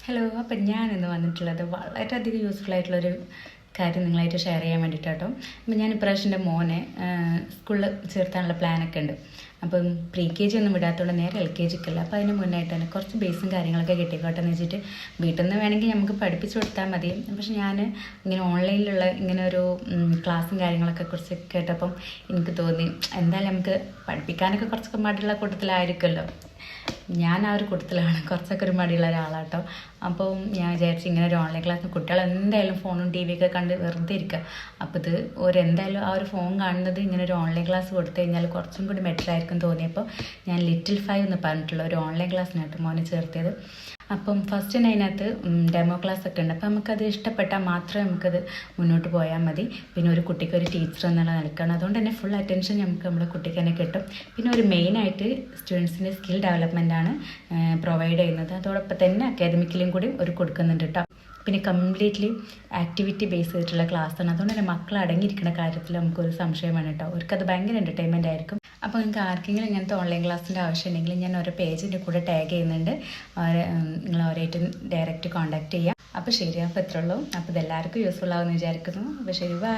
Hello. അപ്പം ഞാനിന്ന് വന്നിട്ടുള്ളത് വളരെയധികം യൂസ്ഫുൾ ആയിട്ടുള്ളൊരു കാര്യം നിങ്ങളായിട്ട് ഷെയർ ചെയ്യാൻ വേണ്ടിയിട്ടാട്ടോ. അപ്പം ഞാൻ ഇപ്രാവശ്യം എൻ്റെ മോനെ സ്കൂളിൽ ചേർത്താനുള്ള പ്ലാനൊക്കെ ഉണ്ട്. അപ്പം പ്രീ കെ ജി ഒന്നും വിടാത്തതുകൊണ്ട് നേരെ എൽ കെ ജിക്കല്ല. അപ്പോൾ അതിന് മുന്നായിട്ട് തന്നെ കുറച്ച് ബേസും കാര്യങ്ങളൊക്കെ കിട്ടിക്കോട്ടെ എന്ന് വെച്ചിട്ട് വീട്ടിൽ നിന്ന് വേണമെങ്കിൽ നമുക്ക് പഠിപ്പിച്ച് കൊടുത്താൽ മതി. പക്ഷെ ഞാൻ ഇങ്ങനെ ഓൺലൈനിലുള്ള ഇങ്ങനെ ഒരു ക്ലാസ്സും കാര്യങ്ങളൊക്കെ കുറിച്ച് കേട്ടപ്പം എനിക്ക് തോന്നി എന്തായാലും നമുക്ക് പഠിപ്പിക്കാനൊക്കെ കുറച്ചൊക്കെ മടിയുള്ള കൂട്ടത്തിലായിരിക്കുമല്ലോ. ഞാൻ ആ ഒരു കൂട്ടത്തിലാണ്, കുറച്ചൊക്കെ ഒരു മടിയുള്ള ഒരാളാട്ടോ. അപ്പോൾ ഞാൻ വിചാരിച്ചു ഇങ്ങനെ ഒരു ഓൺലൈൻ ക്ലാസ് കുട്ടികൾ എന്തായാലും ഫോണും ടി വിയൊക്കെ കണ്ട് വെറുതെ ഇരിക്കുക. അപ്പോൾ ഇത് എന്തായാലും ആ ഒരു ഫോൺ കാണുന്നത് ഇങ്ങനെ ഒരു ഓൺലൈൻ ക്ലാസ് കൊടുത്തു കഴിഞ്ഞാൽ കുറച്ചും കൂടി ബെറ്റർ ആയിരിക്കും തോന്നിയപ്പോൾ ഞാൻ ലിറ്റിൽ 5 എന്ന് പറഞ്ഞിട്ടുള്ള ഒരു ഓൺലൈൻ ക്ലാസ്സിനായിട്ട് മോനെ ചേർത്തിയത്. അപ്പം ഫസ്റ്റ് അതിനകത്ത് ഡെമോ ക്ലാസ് ഒക്കെ ഉണ്ട്. അപ്പം നമുക്കത് ഇഷ്ടപ്പെട്ടാൽ മാത്രമേ നമുക്കത് മുന്നോട്ട് പോയാൽ മതി. പിന്നെ ഒരു കുട്ടിക്ക് ഒരു ടീച്ചർ എന്നുള്ള നിലക്കാണ്, അതുകൊണ്ട് തന്നെ ഫുൾ അറ്റൻഷൻ നമുക്ക് നമ്മുടെ കുട്ടിക്ക് തന്നെ കിട്ടും. പിന്നെ ഒരു മെയിനായിട്ട് സ്റ്റുഡൻസിൻ്റെ സ്കിൽ ഡെവലപ്മെൻറ്റാണ് പ്രൊവൈഡ് ചെയ്യുന്നത്. അതോടൊപ്പം തന്നെ അക്കാദമിക്കലും കൂടി ഒരു കൊടുക്കുന്നുണ്ട് കേട്ടോ. പിന്നെ കംപ്ലീറ്റ്ലി ആക്ടിവിറ്റി ബേസ് ചെയ്തിട്ടുള്ള ക്ലാസ്സാണ്. അതുകൊണ്ട് തന്നെ മക്കൾ അടങ്ങിയിരിക്കുന്ന കാര്യത്തിൽ നമുക്കൊരു സംശയം വേണം കേട്ടോ. അവർക്കത് ഭയങ്കര എൻ്റർടൈൻമെൻ്റ് ആയിരിക്കും. അപ്പോൾ നിങ്ങൾക്ക് ആർക്കെങ്കിലും ഇങ്ങനത്തെ ഓൺലൈൻ ക്ലാസ്സിൻ്റെ ആവശ്യം ഉണ്ടെങ്കിൽ ഞാൻ ഓരോ പേജിൻ്റെ കൂടെ ടാഗ് ചെയ്യുന്നുണ്ട്. നിങ്ങൾ അവരായിട്ട് ഡയറക്റ്റ് കോൺടാക്ട് ചെയ്യാം. അപ്പോൾ ശരി, അപ്പോൾ എത്ര ഉള്ളൂ. അപ്പോൾ ഇതെല്ലാവർക്കും യൂസ്ഫുൾ ആവുമെന്ന് വിചാരിക്കുന്നു. അപ്പോൾ ശരി, ബൈ.